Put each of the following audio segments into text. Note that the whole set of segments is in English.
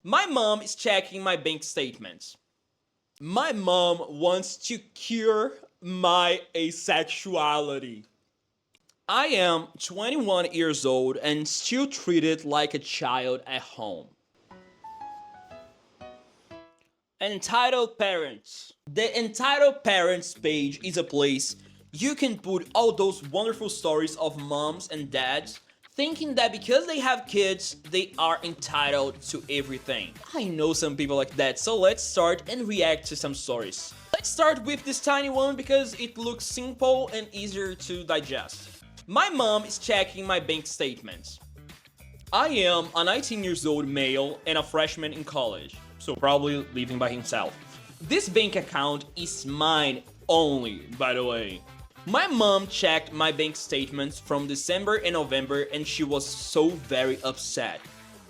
My mom is checking my bank statements. My mom wants to cure my asexuality. I am 21 years old and still treated like a child at home. Entitled Parents. The Entitled Parents page is a place you can put all those wonderful stories of moms and dads thinking that because they have kids, they are entitled to everything. I know some people like that, so let's start and react to some stories. Let's start with this tiny one because it looks simple and easier to digest. My mom is checking my bank statements. I am a 19 years old male and a freshman in college, so probably living by himself. This bank account is mine only, by the way. My mom checked my bank statements from December and November and she was so very upset.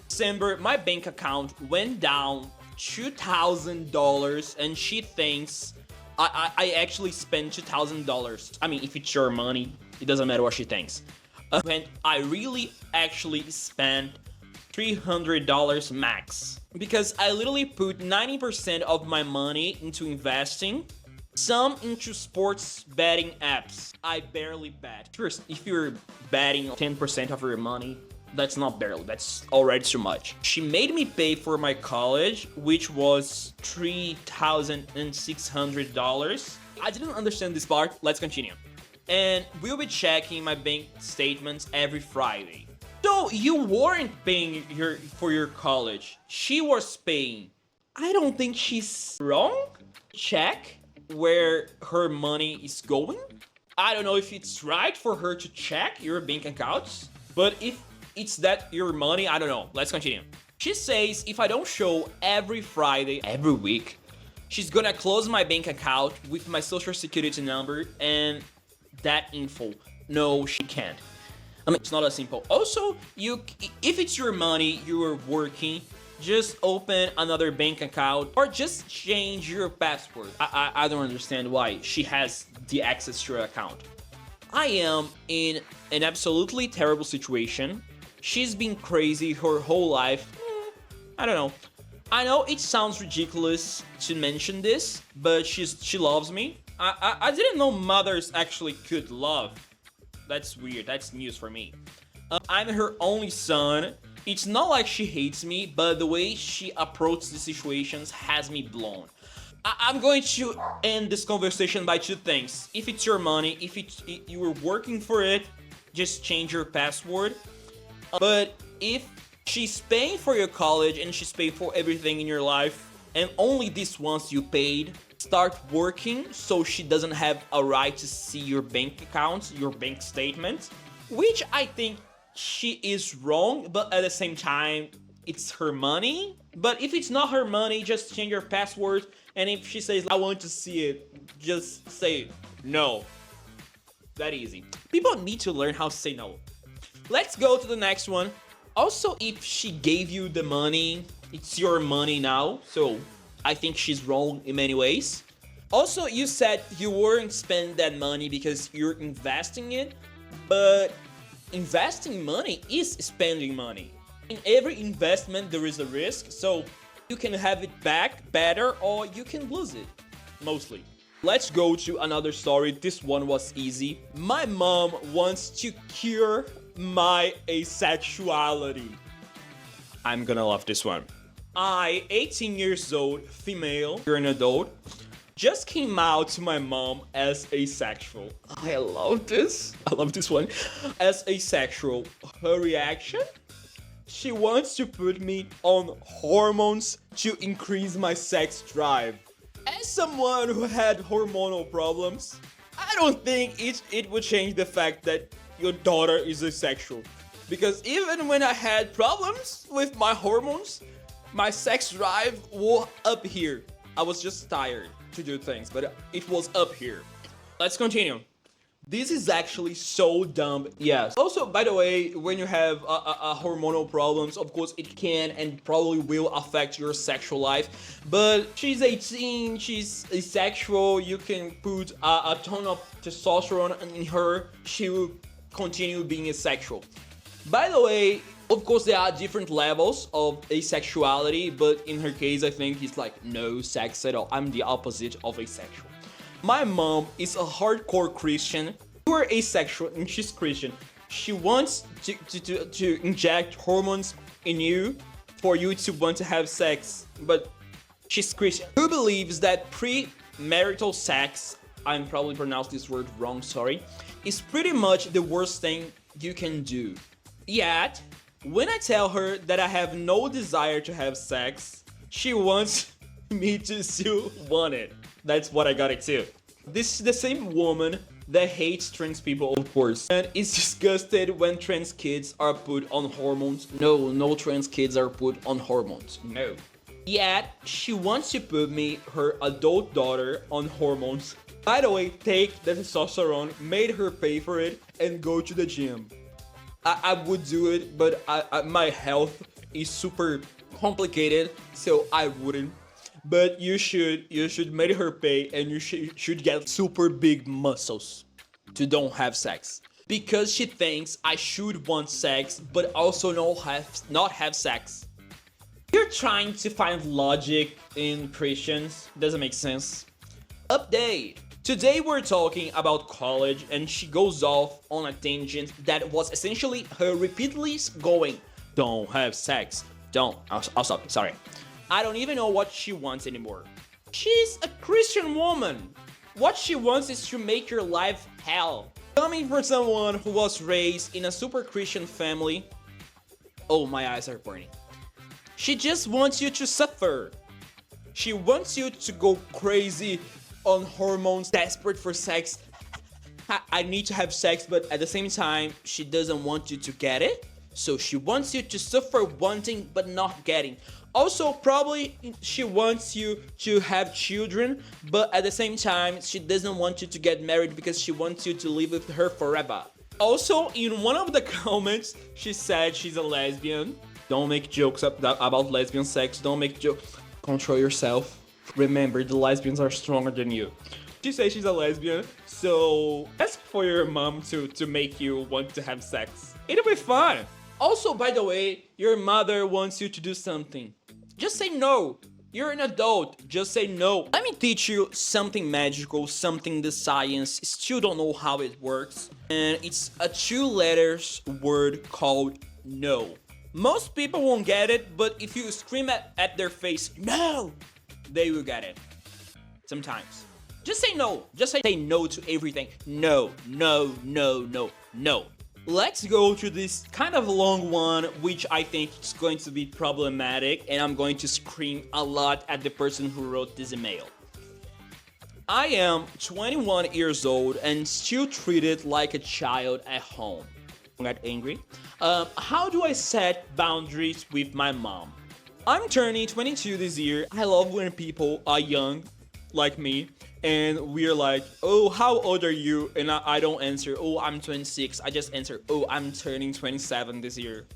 December, my bank account went down $2,000 and she thinks I actually spent $2,000. I mean, if it's your money, it doesn't matter what she thinks. When I really actually spent $300 max. Because I literally put 90% of my money into investing, some into sports betting apps. I barely bet. First, if you're betting 10% of your money, that's not barely, that's already too much. She made me pay for my college, which was $3,600. I didn't understand this part, let's continue. And we'll be checking my bank statements every Friday. So you weren't paying for your college, she was paying. I don't think she's wrong. Check where her money is going. I don't know if it's right for her to check your bank accounts, but if it's that your money, I don't know. Let's continue. She says if I don't show every Friday, every week, she's gonna close my bank account with my social security number and that info. No, she can't. I mean, it's not as simple. Also, if it's your money, you are working, just open another bank account or just change your password. I don't understand why she has the access to your account. I am in an absolutely terrible situation. She's been crazy her whole life. I don't know. I know it sounds ridiculous to mention this, but she loves me. I didn't know mothers actually could love. That's weird, that's news for me. I'm her only son. It's not like she hates me, but the way she approaches the situations has me blown. I'm going to end this conversation by two things. If it's your money, if you were working for it, just change your password. But if she's paying for your college and she's paying for everything in your life, and only this once you paid, start working so she doesn't have a right to see your bank accounts, your bank statements, which I think she is wrong, but at the same time, it's her money. But if it's not her money, just change your password, and if she says, I want to see it, just say no. That easy. People need to learn how to say no. Let's go to the next one. Also, if she gave you the money, it's your money now, so I think she's wrong in many ways. Also, you said you weren't spending that money because you're investing it, but investing money is spending money. In every investment, there is a risk, so you can have it back better or you can lose it, mostly. Let's go to another story. This one was easy. My mom wants to cure my asexuality. I'm gonna love this one. I, 18 years old, female, you're an adult, just came out to my mom as asexual. I love this. I love this one. As asexual. Her reaction? She wants to put me on hormones to increase my sex drive. As someone who had hormonal problems, I don't think it would change the fact that your daughter is asexual. Because even when I had problems with my hormones, my sex drive was up here. I was just tired to do things, but it was up here. Let's continue. This is actually so dumb. Yes. Also, by the way, when you have a hormonal problems, of course it can and probably will affect your sexual life. But she's 18, she's asexual, you can put a ton of testosterone in her, she will continue being asexual. By the way, Of course, there are different levels of asexuality, but in her case, I think it's like no sex at all. I'm the opposite of asexual. My mom is a hardcore Christian. You are asexual and she's Christian. She wants to inject hormones in you for you to want to have sex, but she's Christian. Who believes that premarital sex, I'm probably pronounced this word wrong, sorry, is pretty much the worst thing you can do. Yet, when I tell her that I have no desire to have sex, she wants me to still want it. That's what I got it too. This is the same woman that hates trans people, of course, and is disgusted when trans kids are put on hormones. No trans kids are put on hormones. No. Yet, she wants to put me, her adult daughter, on hormones. By the way, take the testosterone, made her pay for it, and go to the gym. I would do it, but my health is super complicated, so I wouldn't. But you should make her pay, and you should get super big muscles to don't have sex. Because she thinks I should want sex, but also not have sex. You're trying to find logic in Christians. Doesn't make sense. Update. Today we're talking about college, and she goes off on a tangent that was essentially her repeatedly going, don't have sex, don't. I'll stop, sorry. I don't even know what she wants anymore. She's a Christian woman. What she wants is to make your life hell. Coming from someone who was raised in a super Christian family, oh, my eyes are burning. She just wants you to suffer. She wants you to go crazy on hormones, desperate for sex. I need to have sex, but at the same time, she doesn't want you to get it. So she wants you to suffer wanting but not getting. Also, probably she wants you to have children, but at the same time, she doesn't want you to get married because she wants you to live with her forever. Also, in one of the comments, she said she's a lesbian. Don't make jokes about lesbian sex. Don't make jokes. Control yourself. Remember, the lesbians are stronger than you. She says she's a lesbian, so ask for your mom to make you want to have sex. It'll be fun. Also, by the way, your mother wants you to do something. Just say no. You're an adult. Just say no. Let me teach you something magical, something the science still don't know how it works. And it's a 2 letters word called no. Most people won't get it, but if you scream at their face, no, they will get it. Sometimes. Just say no. Just say no to everything. No, no, no, no, no. Let's go to this kind of long one, which I think is going to be problematic, and I'm going to scream a lot at the person who wrote this email. I am 21 years old and still treated like a child at home. I got angry. How do I set boundaries with my mom? I'm turning 22 this year. I love when people are young, like me, and we're like, oh, how old are you? And I don't answer, oh, I'm 26. I just answer, oh, I'm turning 27 this year.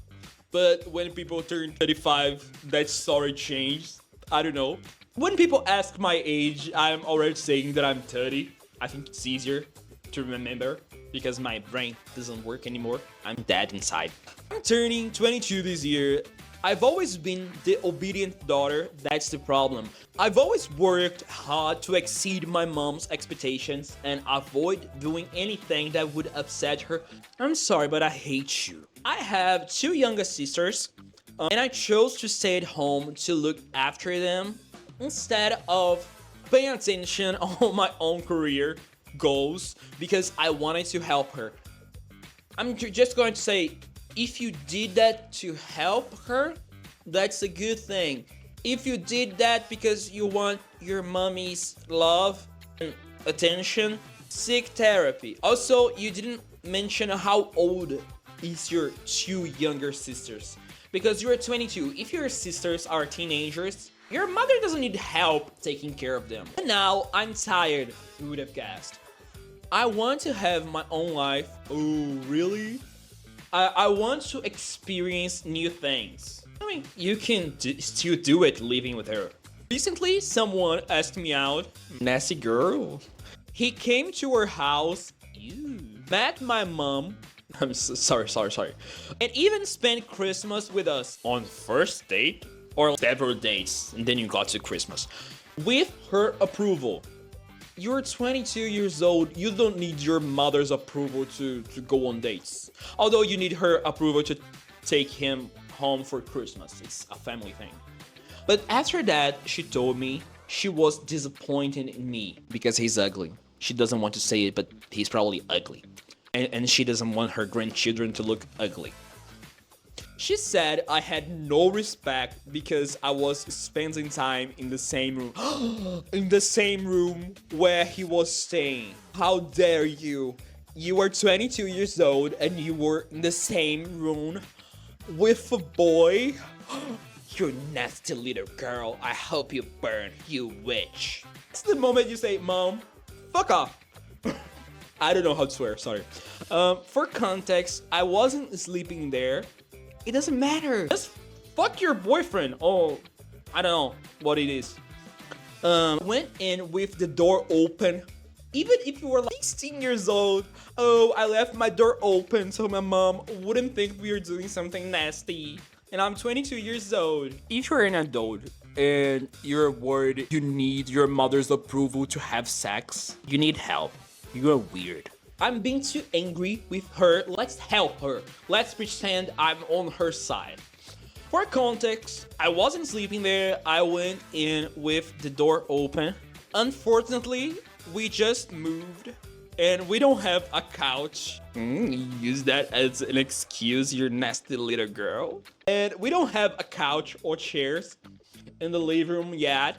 But when people turn 35, that story changed. I don't know. When people ask my age, I'm already saying that I'm 30. I think it's easier to remember because my brain doesn't work anymore. I'm dead inside. I'm turning 22 this year. I've always been the obedient daughter, that's the problem. I've always worked hard to exceed my mom's expectations and avoid doing anything that would upset her. I'm sorry, but I hate you. I have 2 younger sisters, and I chose to stay at home to look after them instead of paying attention on my own career goals because I wanted to help her. I'm just going to say, if you did that to help her, that's a good thing. If you did that because you want your mommy's love and attention, seek therapy. Also, you didn't mention how old is your 2 younger sisters. Because you're 22. If your sisters are teenagers, your mother doesn't need help taking care of them. And now, I'm tired, you would have guessed. I want to have my own life. Oh, really? I want to experience new things. I mean, you can still do it living with her. Recently, someone asked me out. Nasty girl. He came to her house, met my mom, I'm so, sorry. And even spend Christmas with us on first date or several dates, and then you got to Christmas. With her approval. You're 22 years old, you don't need your mother's approval to go on dates. Although you need her approval to take him home for Christmas. It's a family thing. But after that, she told me she was disappointed in me because he's ugly. She doesn't want to say it, but he's probably ugly. And she doesn't want her grandchildren to look ugly. She said I had no respect because I was spending time in the same room. In the same room where he was staying. How dare you? You were 22 years old and you were in the same room with a boy? You nasty little girl. I hope you burn, you witch. It's the moment you say, Mom, fuck off. I don't know how to swear, sorry. For context, I wasn't sleeping there. It doesn't matter. Just fuck your boyfriend. Oh, I don't know what it is. Went in with the door open. Even if you were like 16 years old. Oh, I left my door open so my mom wouldn't think we were doing something nasty. And I'm 22 years old. If you're an adult and you're worried you need your mother's approval to have sex, you need help. You're weird. I'm being too angry with her. Let's help her. Let's pretend I'm on her side. For context, I wasn't sleeping there. I went in with the door open. Unfortunately, we just moved and we don't have a couch. Use that as an excuse, you nasty little girl. And we don't have a couch or chairs in the living room yet.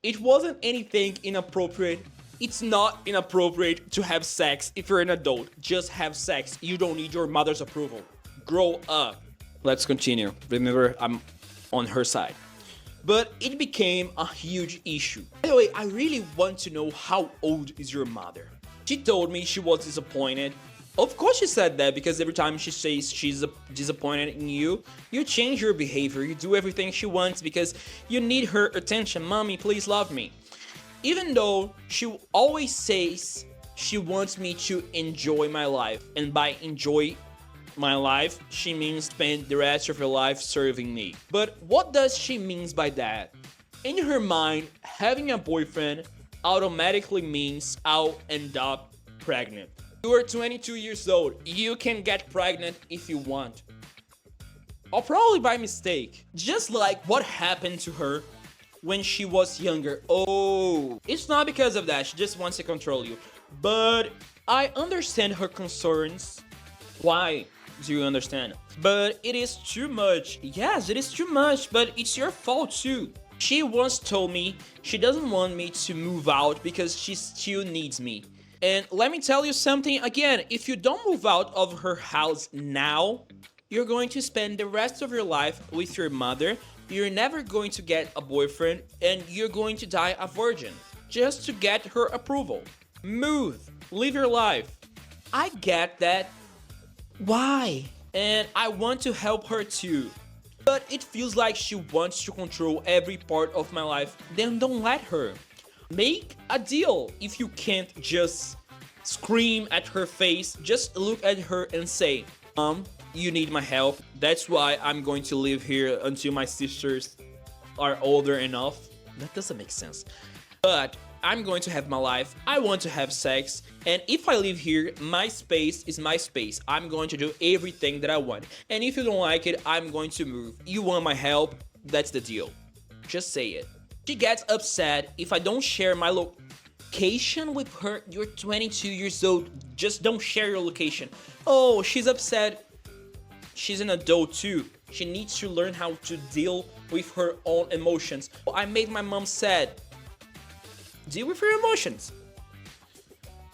It wasn't anything inappropriate. It's not inappropriate to have sex if you're an adult. Just have sex. You don't need your mother's approval. Grow up. Let's continue. Remember, I'm on her side. But it became a huge issue. By the way, I really want to know how old is your mother? She told me she was disappointed. Of course she said that because every time she says she's disappointed in you, you change your behavior. You do everything she wants because you need her attention. Mommy, please love me. Even though she always says she wants me to enjoy my life. And by enjoy my life, she means spend the rest of her life serving me. But what does she mean by that? In her mind, having a boyfriend automatically means I'll end up pregnant. You are 22 years old. You can get pregnant if you want. Or probably by mistake. Just like what happened to her when she was younger. Oh, it's not because of that. She just wants to control you. But I understand her concerns. Why do you understand? But it is too much. Yes, it is too much, but it's your fault too. She once told me she doesn't want me to move out because she still needs me. And let me tell you something again, if you don't move out of her house now, you're going to spend the rest of your life with your mother. You're never going to get a boyfriend and you're going to die a virgin just to get her approval. Move, live your life. I get that. Why? And I want to help her too. But it feels like she wants to control every part of my life. Then don't let her. Make a deal. If you can't just scream at her face, just look at her and say, Mom, you need my help. That's why I'm going to live here until my sisters are older enough. That doesn't make sense. But I'm going to have my life. I want to have sex. And if I live here, my space is my space. I'm going to do everything that I want. And if you don't like it, I'm going to move. You want my help? That's the deal. Just say it. She gets upset if I don't share my location with her. You're 22 years old. Just don't share your location. Oh, she's upset. She's an adult too. She needs to learn how to deal with her own emotions. I made my mom sad. Deal with your emotions.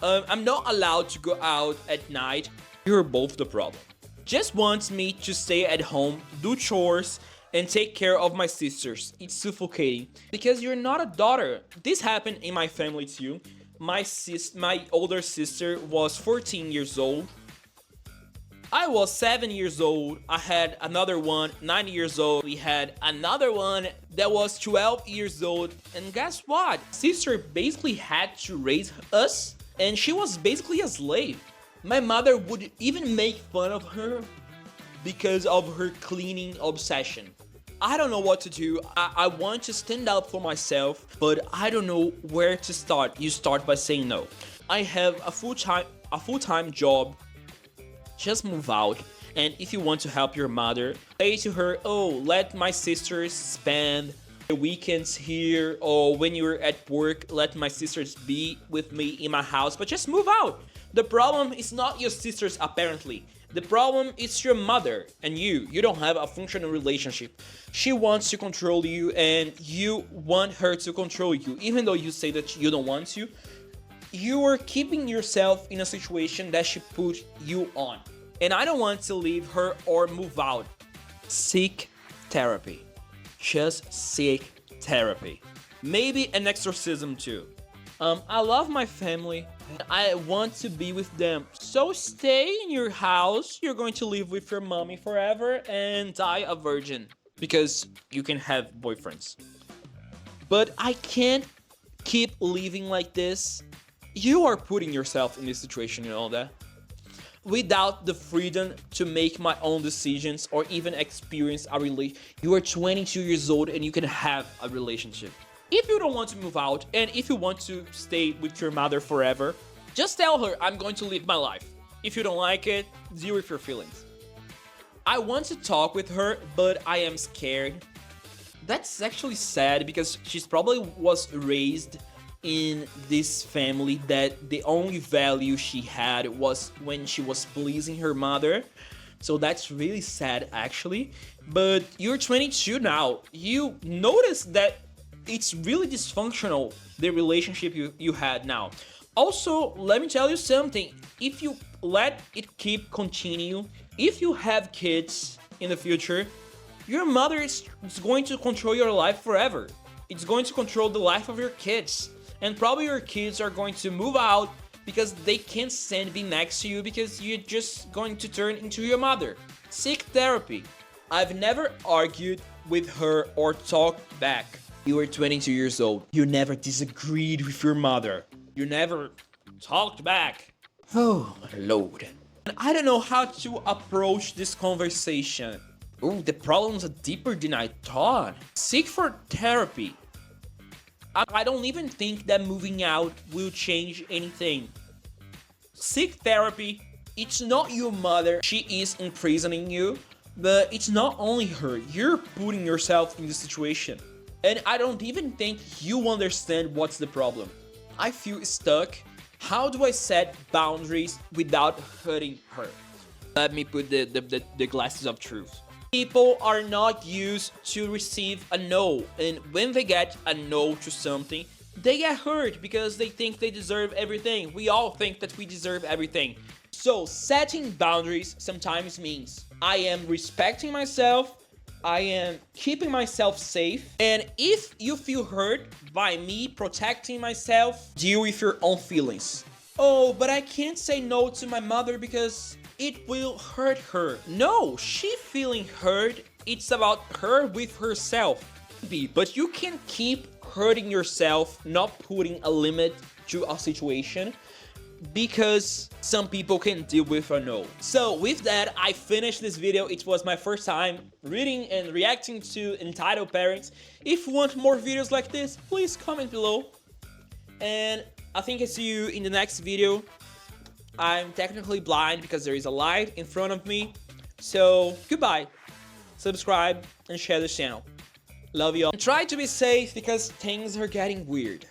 I'm not allowed to go out at night. You're both the problem. Just wants me to stay at home, do chores, and take care of my sisters. It's suffocating. Because you're not a daughter. This happened in my family too. My older sister was 14 years old. I was 7 years old. I had another one, 9 years old. We had another one that was 12 years old. And guess what? Sister basically had to raise us. And she was basically a slave. My mother would even make fun of her because of her cleaning obsession. I don't know what to do. I want to stand up for myself, but I don't know where to start. You start by saying no. I have a full-time job. Just move out. And if you want to help your mother, say to her, oh, let my sisters spend the weekends here, or when you're at work, let my sisters be with me in my house, but just move out. The problem is not your sisters, apparently. The problem is your mother and you. You don't have a functional relationship. She wants to control you and you want her to control you. Even though you say that you don't want to, you are keeping yourself in a situation that she put you on. And I don't want to leave her or move out. Seek therapy. Just seek therapy. Maybe an exorcism too. I love my family. I want to be with them. So stay in your house. You're going to live with your mommy forever and die a virgin. Because you can have boyfriends. But I can't keep living like this. You are putting yourself in this situation, you know that? Without the freedom to make my own decisions or even experience a relationship. You are 22 years old and you can have a relationship. If you don't want to move out and if you want to stay with your mother forever, just tell her I'm going to live my life. If you don't like it, deal with your feelings. I want to talk with her, but I am scared. That's actually sad because she's probably was raised in this family that the only value she had was when she was pleasing her mother. So that's really sad actually. But you're 22 now. You notice that it's really dysfunctional, the relationship you had now. Also, let me tell you something. If you let it keep continue, if you have kids in the future, your mother is going to control your life forever. It's going to control the life of your kids. And probably your kids are going to move out because they can't stand being next to you because you're just going to turn into your mother. Seek therapy. I've never argued with her or talked back. You were 22 years old. You never disagreed with your mother. You never talked back. Oh, Lord. And I don't know how to approach this conversation. Oh, the problems are deeper than I thought. Seek for therapy. I don't even think that moving out will change anything. Seek therapy. It's not your mother. She is imprisoning you. But it's not only her. You're putting yourself in this situation. And I don't even think you understand what's the problem. I feel stuck. How do I set boundaries without hurting her? Let me put the glasses of truth. People are not used to receive a no, and when they get a no to something, they get hurt because they think they deserve everything. We all think that we deserve everything. So setting boundaries sometimes means I am respecting myself, I am keeping myself safe, and if you feel hurt by me protecting myself, deal with your own feelings. Oh, but I can't say no to my mother because it will hurt her. No, she feeling hurt, it's about her with herself. But you can keep hurting yourself, not putting a limit to a situation, because some people can deal with a no. So with that, I finished this video. It was my first time reading and reacting to Entitled Parents. If you want more videos like this, please comment below. And I think I see you in the next video. I'm technically blind because there is a light in front of me. So goodbye. Subscribe and share this channel. Love you all. And try to be safe because things are getting weird.